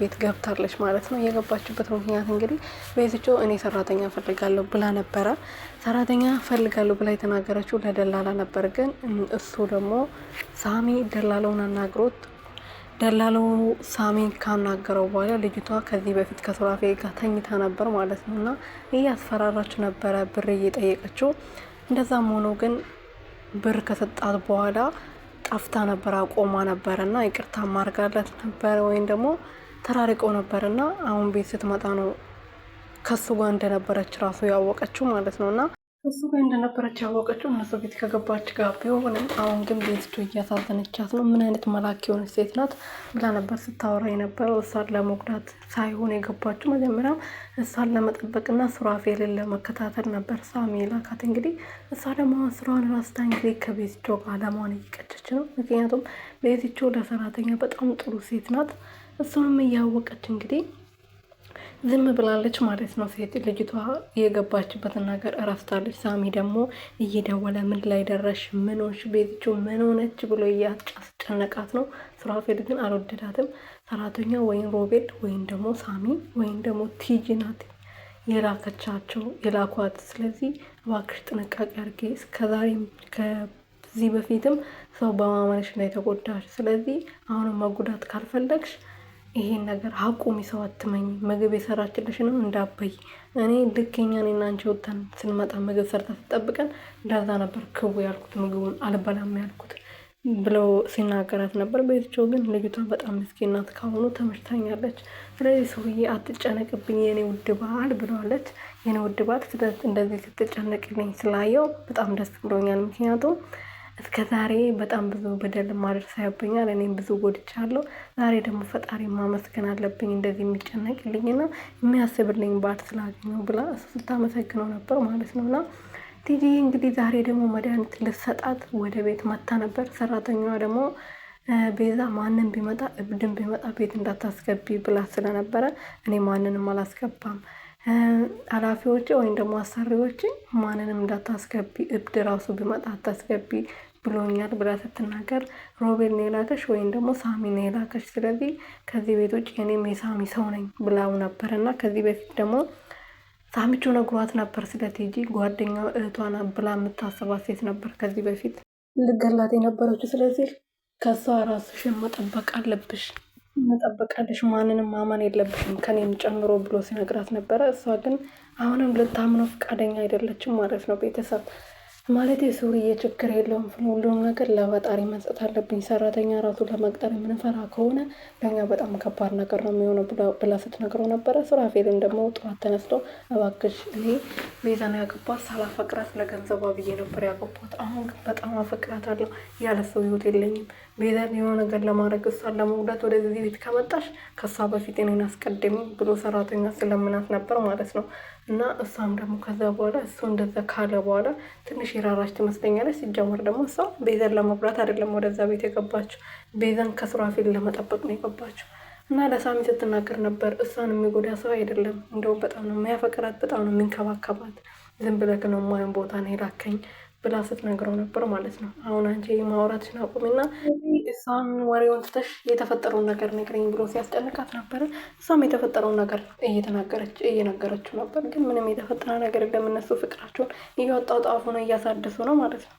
ቤት ገብታለች ማለት ነው። የገባችበት ምክንያት እንግዲህ ቤዝቾ እኔ ሰራተኛ ፈልጋለሁ ብላ ነበረ። ሰራተኛ ፈልጋለሁ ብላ የተናገረችው ለደላላ ነበር። ግን እሱ ደግሞ ሳሚ ደላላውን አናግሮት ደላላው ሳሚን ካናገረው በኋላ ልጅቷ ከዚህ በፊት ከሱራፌል ጋር ተኝታ ነበር ማለት ነው። እና እያስፈራራች ነበረ ብር እየጠየቀችው። እንደዛም ሆኖ ግን ብር ከሰጣት በኋላ ጠፍታ ነበር፣ አቆማ ነበር እና ይቅርታ ማርጋለት ነበር ወይም ደግሞ ተራርቀው ነበር እና አሁን ቤት ስትመጣ ነው ከሱ ጋር እንደነበረች ራሱ ያወቀችው ማለት ነው። እና ከሱ ጋር እንደነበረች ያወቀችው እነሱ ቤት ከገባች ጋር ቢሆንም አሁን ግን ቤዝቾ እያሳዘነቻት ነው። ምን አይነት መላክ የሆነች ሴት ናት ብላ ነበር ስታወራ የነበረው። እሷን ለመጉዳት ሳይሆን የገባችው መጀመሪያም እሷን ለመጠበቅና ሱራፌልን ለመከታተል ነበር ሳሚ ላካት። እንግዲህ እሷ ደግሞ ስራዋን ራስታ እንግዲህ ከቤዝቾ ጋር አላማዋን እየቀጨች ነው። ምክንያቱም ቤዝቾ ለሰራተኛ በጣም ጥሩ ሴት ናት። እሱንም እያወቀች እንግዲህ ዝም ብላለች ማለት ነው። ሴት ልጅቷ የገባችበትን ነገር እረስታለች። ሳሚ ደግሞ እየደወለ ምን ላይ ደረሽ፣ ምን ሆንሽ፣ ቤዝቾ ምን ሆነች ብሎ እያስጨነቃት ነው። ሱራፌል ግን አልወደዳትም። ሰራተኛ ወይም ሮቤል ወይም ደግሞ ሳሚ ወይም ደግሞ ቲጂ ናት የላከቻቸው የላኳት። ስለዚህ እባክሽ ጥንቃቄ አድርጌ፣ እስከዛሬም ከዚህ በፊትም ሰው በማመንሽ ነው የተጎዳሽ። ስለዚህ አሁንም መጉዳት ካልፈለግሽ ይሄን ነገር አቁሚ፣ ሰው አትመኝ፣ ምግብ የሰራችልሽንም እንዳበይ። እኔ ልክኛ እኔና አንቺ ወተን ስንመጣ ምግብ ሰርታ ስጠብቀን እንደዛ ነበር ክቡ ያልኩት፣ ምግቡን አልበላም ያልኩት ብለው ሲናገራት ነበር። ቤዝቾ ግን ልጅቷ በጣም ምስኪን ናት፣ ካሁኑ ተመችታኛለች። ስለዚህ ሰውዬ አትጨነቅብኝ የኔ ውድ ባል ብለዋለች። የኔ ውድ ባል እንደዚህ ስትጨነቅልኝ ስላየው በጣም ደስ ብሎኛል። ምክንያቱም እስከ ዛሬ በጣም ብዙ በደል ማድረስ ያብኛል፣ እኔም ብዙ ጎድቻለሁ። ዛሬ ደግሞ ፈጣሪ ማመስገን አለብኝ እንደዚህ የሚጨነቅልኝና የሚያስብልኝ ባል ስላገኘው ብላ እሱ ስታመሰግነው ነበር ማለት ነው። እና ቲጂ እንግዲህ ዛሬ ደግሞ መድኃኒት ልሰጣት ወደ ቤት መታ ነበር። ሰራተኛዋ ደግሞ ቤዛ ማንም ቢመጣ እብድም ቢመጣ ቤት እንዳታስገቢ ብላ ስለነበረ እኔ ማንንም አላስገባም፣ ኃላፊዎች ወይም ደግሞ አሰሪዎች ማንንም እንዳታስገቢ፣ እብድ ራሱ ቢመጣ አታስገቢ ብሎኛል ብላ ስትናገር ሮቤል ነው የላከሽ ወይም ደግሞ ሳሚ ነው የላከሽ፣ ስለዚህ ከዚህ ቤት ውጭ እኔም የሳሚ ሰው ነኝ ብላው ነበር። እና ከዚህ በፊት ደግሞ ሳሚቾ ነግሯት ነበር ስለ ቲጂ ጓደኛው እህቷና ብላ የምታስባት ሴት ነበር ከዚህ በፊት ልገላት የነበረችው። ስለዚህ ከሷ ራስሽን መጠበቅ አለብሽ፣ መጠበቃለሽ፣ ማንንም ማመን የለብሽም ከኔም ጨምሮ ብሎ ሲነግራት ነበረ። እሷ ግን አሁንም ልታምነው ፈቃደኛ አይደለችም ማለት ነው። ቤተሰብ ማለት የሱርዬ ችግር የለውም፣ ሁሉም ነገር ለፈጣሪ መስጠት አለብኝ። ሰራተኛ ራሱ ለመቅጠር የምንፈራ ከሆነ ለኛ በጣም ከባድ ነገር ነው የሚሆነው ብላ ስትነግረው ነበረ። ሱራፌልን ደግሞ ጠዋት ተነስቶ እባክሽ እኔ ቤዛን ያገባት ሳላፈቅራት ለገንዘቧ ብዬ ነበር ያገባት፣ አሁን ግን በጣም አፈቅራታለሁ፣ ያለ ሰው ህይወት የለኝም። ቤዛን የሆነ ነገር ለማድረግ እሷን ለመጉዳት ወደዚህ ቤት ከመጣሽ ከሷ በፊት እኔን አስቀድሚ ብሎ ሰራተኛ ስለምናት ነበር ማለት ነው። እና እሷም ደግሞ ከዛ በኋላ እሱ እንደዛ ካለ በኋላ ትንሽ የራራች ትመስለኛለች። ሲጀመር ደግሞ እሷ ቤዛን ለመጉዳት አይደለም ወደዛ ቤት የገባችው፣ ቤዛን ከሱራፌል ለመጠበቅ ነው የገባችው። እና ለሳሚ ስትናገር ነበር እሷን የሚጎዳ ሰው አይደለም፣ እንደውም በጣም ነው የሚያፈቅራት፣ በጣም ነው የሚንከባከባት፣ ዝም ብለህ ነው የማይሆን ቦታ ነው የላከኝ ብላ ስትነግረው ነበር ማለት ነው። አሁን አንቺ ማውራትሽን አቁሚና እሷን ወሬውን ትተሽ የተፈጠረውን ነገር ንገረኝ ብሎ ሲያስጨንቃት ነበረ። እሷም የተፈጠረውን ነገር እየነገረችው ነበር። ግን ምንም የተፈጠረ ነገር የለም፣ እነሱ ፍቅራቸውን እያወጣጣፉ ነው፣ እያሳደሱ ነው ማለት ነው።